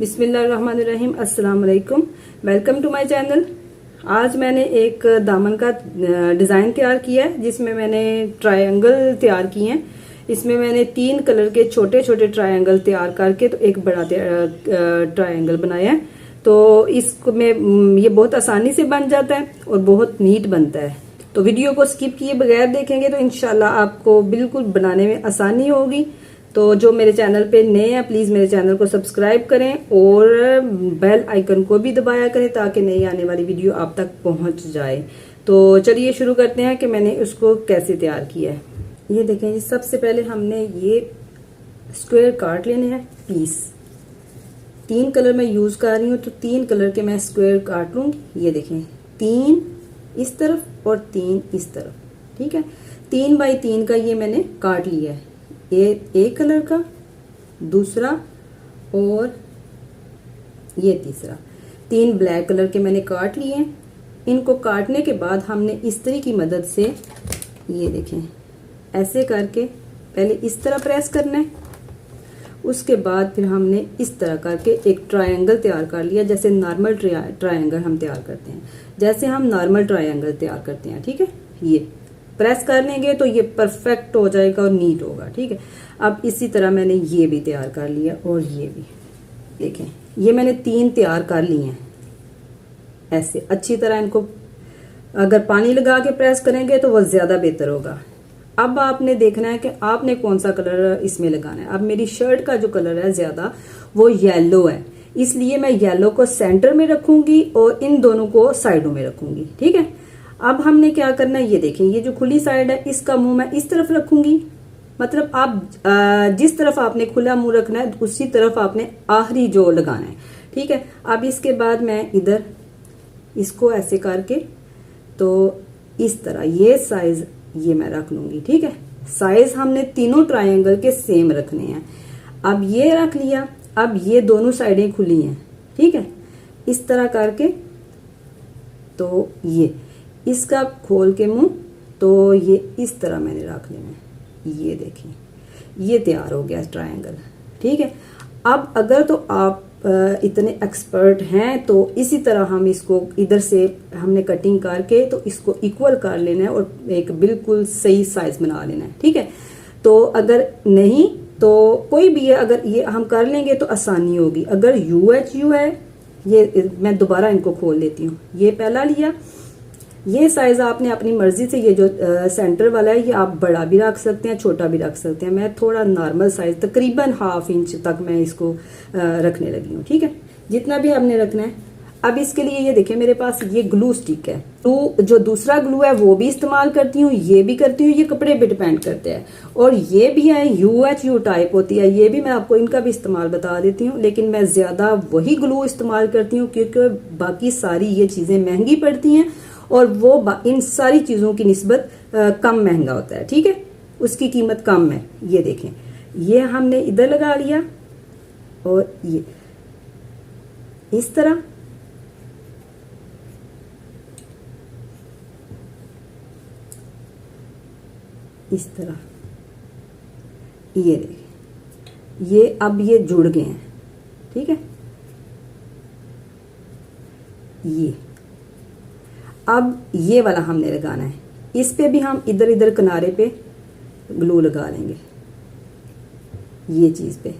बिस्मिल्लाहिर्रहमानिर्रहीम, अस्सलाम वालेकुम। Welcome to my channel. आज मैंने एक दामन का डिज़ाइन तैयार किया है जिसमें मैंने ट्रायंगल तैयार किए हैं। इसमें मैंने 3 कलर के छोटे छोटे ट्रायंगल तैयार करके तो एक बड़ा ट्रायंगल बनाया है। तो इसको में ये बहुत आसानी से बन जाता है और बहुत नीट बनता है। तो वीडियो को स्किप किए बगैर देखेंगे तो इंशाल्लाह आपको बिल्कुल बनाने में आसानी होगी। तो जो मेरे चैनल पे नए हैं प्लीज मेरे चैनल को सब्सक्राइब करें और बेल आइकन को भी दबाया करें ताकि नई आने वाली वीडियो आप तक पहुंच जाए। तो चलिए शुरू करते हैं कि मैंने उसको कैसे तैयार किया है। ये देखें जी, सबसे पहले हमने ये स्क्वायर काट लेने हैं पीस। 3 कलर मैं यूज कर रही हूँ तो 3 कलर के मैं स्क्वायर काट लूंगी। ये देखें, 3 इस तरफ और 3 इस तरफ, ठीक है। 3 बाई 3 का ये मैंने काट लिया है। एक कलर का, दूसरा और ये तीसरा। 3 ब्लैक कलर के मैंने काट लिए हैं। इनको काटने के बाद हमने इस्त्री की मदद से ये देखें ऐसे करके पहले इस तरह प्रेस करना है। उसके बाद फिर हमने इस तरह करके एक ट्रायंगल तैयार कर लिया, जैसे नॉर्मल ट्रायंगल हम तैयार करते हैं, जैसे हम नॉर्मल ट्रायंगल तैयार करते हैं, ठीक है। ये प्रेस कर लेंगे तो ये परफेक्ट हो जाएगा और नीट होगा, ठीक है। अब इसी तरह मैंने ये भी तैयार कर लिया और ये भी देखें, ये मैंने 3 तैयार कर लिए हैं। ऐसे अच्छी तरह इनको अगर पानी लगा के प्रेस करेंगे तो वो ज्यादा बेहतर होगा। अब आपने देखना है कि आपने कौन सा कलर इसमें लगाना है। अब मेरी शर्ट का जो कलर है ज्यादा वो येलो है, इसलिए मैं येलो को सेंटर में रखूंगी और इन दोनों को साइडों में रखूंगी, ठीक है। अब हमने क्या करना है, ये देखें, ये जो खुली साइड है इसका मुंह मैं इस तरफ रखूंगी। मतलब आप जिस तरफ आपने खुला मुंह रखना है उसी तरफ आपने आखिरी जो लगाना है, ठीक है। अब इसके बाद मैं इधर इसको ऐसे करके तो इस तरह ये साइज ये मैं रख लूंगी, ठीक है। साइज हमने तीनों ट्रायंगल के सेम रखने हैं। अब ये रख लिया। अब ये दोनों साइडें खुली हैं, ठीक है। इस तरह करके तो ये इसका खोल के मुंह तो ये इस तरह मैंने रख लेना है। ये देखिए, ये तैयार हो गया ट्रायंगल, ठीक है। अब अगर तो आप इतने एक्सपर्ट हैं तो इसी तरह हम इसको इधर से हमने कटिंग करके तो इसको इक्वल कर लेना है और एक बिल्कुल सही साइज बना लेना है, ठीक है। तो अगर नहीं तो कोई भी है, अगर ये हम कर लेंगे तो आसानी होगी। अगर UHU है, ये मैं दोबारा इनको खोल लेती हूँ। ये पहला लिया, ये साइज आपने अपनी मर्जी से, ये जो सेंटर वाला है ये आप बड़ा भी रख सकते हैं, छोटा भी रख सकते हैं। मैं थोड़ा नॉर्मल साइज तकरीबन ½ इंच तक मैं इसको रखने लगी हूँ, ठीक है। जितना भी हमने रखना है। अब इसके लिए ये देखें, मेरे पास ये ग्लू स्टिक है। तो जो दूसरा ग्लू है वो भी इस्तेमाल करती हूँ, ये भी करती हूँ, ये कपड़े पे डिपेंड करते हैं। और ये भी है UHU टाइप होती है, ये भी मैं आपको इनका भी इस्तेमाल बता देती हूँ। लेकिन मैं ज्यादा वही ग्लू इस्तेमाल करती हूँ क्योंकि बाकी सारी ये चीजें महंगी पड़ती हैं और वो इन सारी चीजों की निस्बत कम महंगा होता है, ठीक है। उसकी कीमत कम है। ये देखें, ये हमने इधर लगा लिया और ये इस तरह इस तरह, ये देखें, ये अब ये जुड़ गए हैं, ठीक है। ये अब ये वाला हमने लगाना है। इस पे भी हम इधर इधर किनारे पे ग्लू लगा लेंगे। ये चीज पे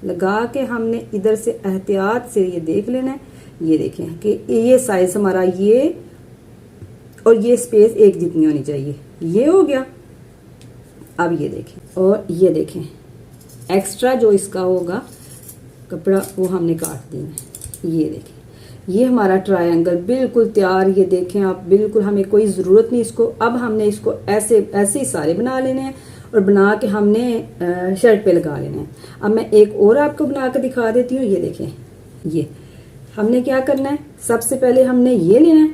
लगा के हमने इधर से एहतियात से ये देख लेना है। ये देखें कि ये साइज हमारा ये और ये स्पेस एक जितनी होनी चाहिए। ये हो गया। अब ये देखें और ये देखें, एक्स्ट्रा जो इसका होगा कपड़ा वो हमने काट देना। ये देखें, ये हमारा ट्रायंगल बिल्कुल तैयार। ये देखें आप, बिल्कुल हमें कोई जरूरत नहीं इसको। अब हमने इसको ऐसे ऐसे ही सारे बना लेने हैं और बना के हमने शर्ट पे लगा लेना है। अब मैं एक और आपको बना के दिखा देती हूँ। ये देखें, ये हमने क्या करना है, सबसे पहले हमने ये लेना है।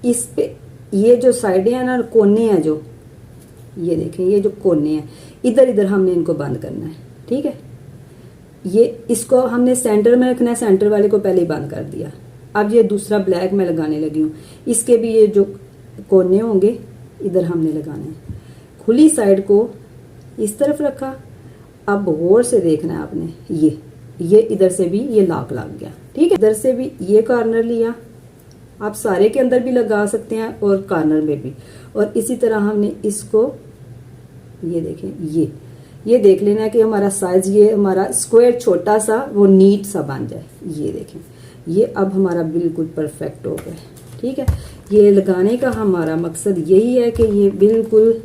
इस पे ये जो साइडें हैं ना, कोने हैं जो, ये देखें, ये जो कोने हैं इधर इधर हमने इनको बंद करना है, ठीक है। ये इसको हमने सेंटर में रखना है, सेंटर वाले को पहले ही बंद कर दिया। अब ये दूसरा ब्लैक में लगाने लगी हूँ। इसके भी ये जो कोने होंगे इधर हमने लगाने हैं। खुली साइड को इस तरफ रखा। अब गौर से देखना है आपने, ये इधर से भी ये लॉक लग गया। ठीक है, इधर से भी ये कॉर्नर लिया, आप सारे के अंदर भी लगा सकते हैं और कॉर्नर में भी। और इसी तरह हमने इसको, ये देखें, ये देख लेना है कि हमारा साइज, ये हमारा स्क्वायर छोटा सा वो नीट सा बन जाए। ये देखें, ये अब हमारा बिल्कुल परफेक्ट हो गया। ठीक है, ये लगाने का हमारा मकसद यही है कि ये बिल्कुल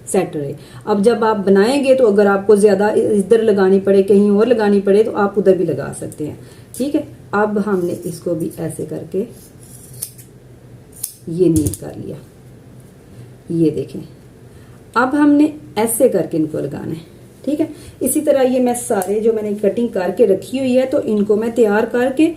सेट रहे। अब जब आप बनाएंगे तो अगर आपको ज्यादा इधर लगानी पड़े, कहीं और लगानी पड़े, तो आप उधर भी लगा सकते हैं। ठीक है, अब हमने इसको भी ऐसे करके ये नीट कर लिया। ये देखें, अब हमने ऐसे करके इनको लगाना है। ठीक है, इसी तरह ये मैं सारे जो मैंने कटिंग करके रखी हुई है, तो इनको मैं तैयार करके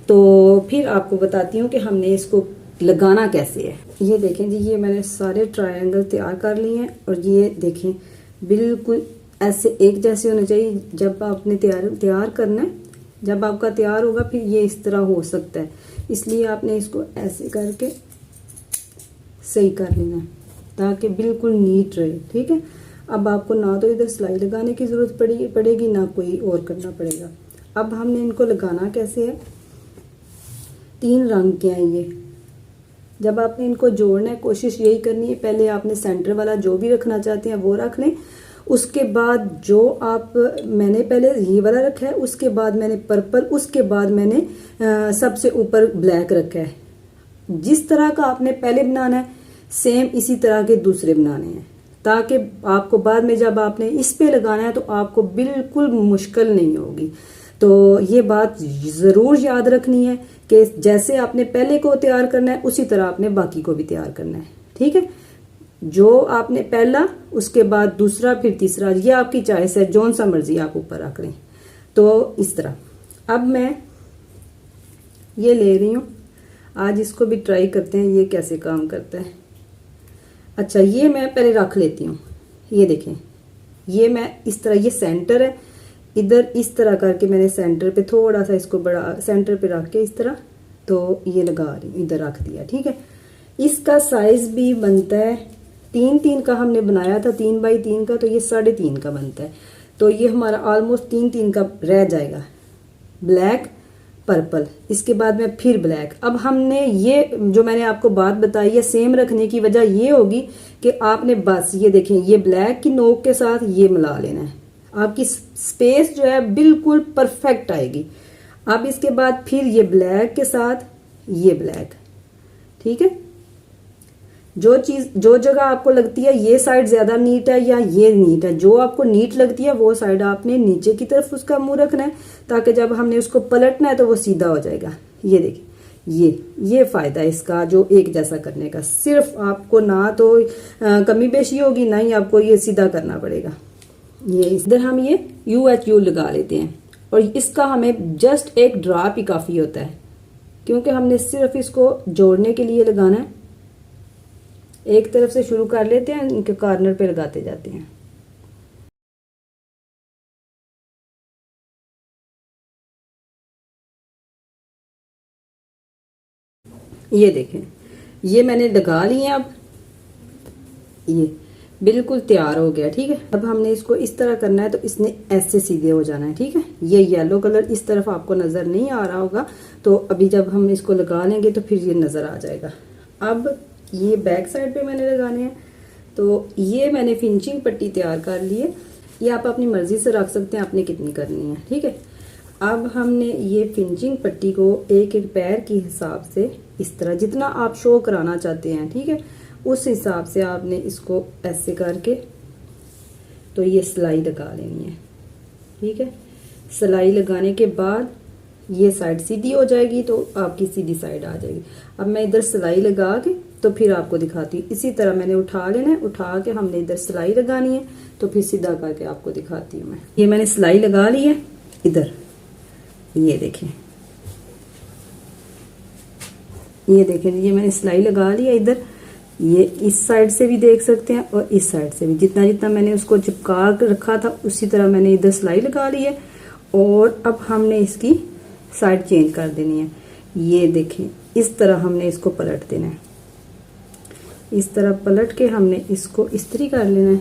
तो फिर आपको बताती हूँ कि हमने इसको लगाना कैसे है। ये देखें जी, ये मैंने सारे ट्रायंगल तैयार कर लिए हैं और ये देखें बिल्कुल ऐसे एक जैसे होने चाहिए। जब आपने तैयार करना है, जब आपका तैयार होगा फिर ये इस तरह हो सकता है, इसलिए आपने इसको ऐसे करके सही कर लेना है ताकि बिल्कुल नीट रहे। ठीक है, अब आपको ना तो इधर सिलाई लगाने की जरूरत पड़ेगी ना कोई और करना पड़ेगा। अब हमने इनको लगाना कैसे है, 3 रंग के हैं ये। जब आपने इनको जोड़ना है, कोशिश यही करनी है, पहले आपने सेंटर वाला जो भी रखना चाहते हैं वो रख लें। उसके बाद जो आप, मैंने पहले ये वाला रखा है, उसके बाद मैंने पर्पल, उसके बाद मैंने सबसे ऊपर ब्लैक रखा है। जिस तरह का आपने पहले बनाना है सेम इसी तरह के दूसरे बनाने हैं, ताकि आपको बाद में जब आपने इस पे लगाना है तो आपको बिल्कुल मुश्किल नहीं होगी। तो ये बात जरूर याद रखनी है कि जैसे आपने पहले को तैयार करना है उसी तरह आपने बाकी को भी तैयार करना है। ठीक है, जो आपने पहला, उसके बाद दूसरा, फिर तीसरा, ये आपकी चॉइस है, जोन सा मर्जी आप ऊपर रख लें। तो इस तरह अब मैं ये ले रही हूँ, आज इसको भी ट्राई करते हैं ये कैसे काम करता है। अच्छा, ये मैं पहले रख लेती हूँ। ये देखें, ये मैं इस तरह, ये सेंटर है, इधर इस तरह करके मैंने सेंटर पे थोड़ा सा इसको बड़ा सेंटर पे रख के इस तरह, तो ये लगा रही हूँ, इधर रख दिया। ठीक है, इसका साइज भी बनता है 3-3 का हमने बनाया था, 3 बाई 3 का, तो ये 3.5 का बनता है। तो ये हमारा ऑलमोस्ट 3-3 का रह जाएगा। ब्लैक, पर्पल, इसके बाद में फिर ब्लैक। अब हमने ये जो मैंने आपको बात बताई है सेम रखने की वजह ये होगी कि आपने बस ये देखें, ये ब्लैक की नोक के साथ ये मिला लेना है, आपकी स्पेस जो है बिल्कुल परफेक्ट आएगी। अब इसके बाद फिर ये ब्लैक के साथ ये ब्लैक। ठीक है, जो जगह आपको लगती है ये साइड ज्यादा नीट है या ये नीट है, जो आपको नीट लगती है वो साइड आपने नीचे की तरफ उसका मुंह रखना है, ताकि जब हमने उसको पलटना है तो वो सीधा हो जाएगा। ये देखिए, ये फायदा है इसका जो एक जैसा करने का। सिर्फ आपको ना तो कमी बेशी होगी, ना ही आपको ये सीधा करना पड़ेगा। ये इधर हम ये UHU लगा लेते हैं और इसका हमें जस्ट एक ड्रॉप ही काफी होता है, क्योंकि हमने सिर्फ इसको जोड़ने के लिए लगाना है। एक तरफ से शुरू कर लेते हैं, इनके कॉर्नर पे लगाते जाते हैं। ये देखें, ये मैंने लगा लिए। अब ये बिल्कुल तैयार हो गया। ठीक है, अब हमने इसको इस तरह करना है, तो इसने ऐसे सीधे हो जाना है। ठीक है, ये येलो कलर इस तरफ आपको नजर नहीं आ रहा होगा, तो अभी जब हम इसको लगा लेंगे तो फिर ये नजर आ जाएगा। अब ये बैक साइड पे मैंने लगाने हैं, तो ये मैंने फिनिशिंग पट्टी तैयार कर ली है। ये आप अपनी मर्जी से रख सकते हैं आपने कितनी करनी है। ठीक है, अब हमने ये फिनिशिंग पट्टी को एक एक पैर के हिसाब से इस तरह जितना आप शो कराना चाहते हैं, ठीक है, उस हिसाब से आपने इसको ऐसे करके तो ये सिलाई लगा लेनी है। ठीक है, सिलाई लगाने के बाद ये साइड सीधी हो जाएगी तो आपकी सीधी साइड आ जाएगी। अब मैं इधर सिलाई लगा के तो फिर आपको दिखाती हूँ। इसी तरह मैंने उठा लेना है, उठा के हमने इधर सिलाई लगानी है, तो फिर सीधा करके आपको दिखाती हूँ मैं। ये मैंने सिलाई लगा ली है इधर, ये देखें, ये देखें, ये मैंने सिलाई लगा ली है इधर। ये इस साइड से भी देख सकते हैं और इस साइड से भी, जितना जितना मैंने उसको चिपका कर रखा था उसी तरह मैंने इधर सिलाई लगा ली है। और अब हमने इसकी साइड चेंज कर देनी है। ये देखें, इस तरह हमने इसको पलट देना है। इस तरह पलट के हमने इसको इस्त्री कर लेना है।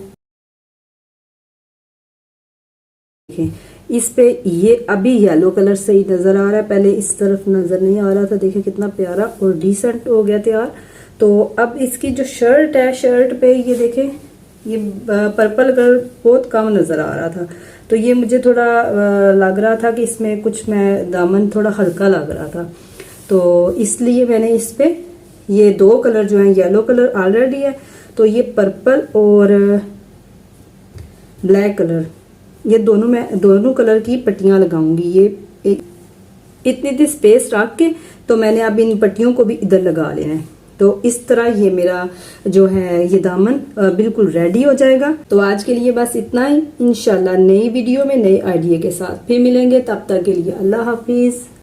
देखें, इस पे ये अभी येलो कलर सही नजर आ रहा है, पहले इस तरफ नजर नहीं आ रहा था। देखिए कितना प्यारा और डिसेंट हो गया तैयार। तो अब इसकी जो शर्ट है, शर्ट पे ये देखें, ये पर्पल कलर बहुत कम नजर आ रहा था, तो ये मुझे थोड़ा लग रहा था कि इसमें कुछ मैं दामन थोड़ा हल्का लग रहा था, तो इसलिए मैंने इस पे ये दो कलर जो है, येलो कलर ऑलरेडी है, तो ये पर्पल और ब्लैक कलर, ये दोनों मैं दोनों कलर की पट्टियां लगाऊंगी। ये इतनी इतनी स्पेस रख के तो मैंने अब इन पट्टियों को भी इधर लगा लेना है। तो इस तरह ये मेरा जो है ये दामन बिल्कुल रेडी हो जाएगा। तो आज के लिए बस इतना ही। इंशाल्लाह नई वीडियो में नए आइडिया के साथ फिर मिलेंगे, तब तक के लिए अल्लाह हाफिज।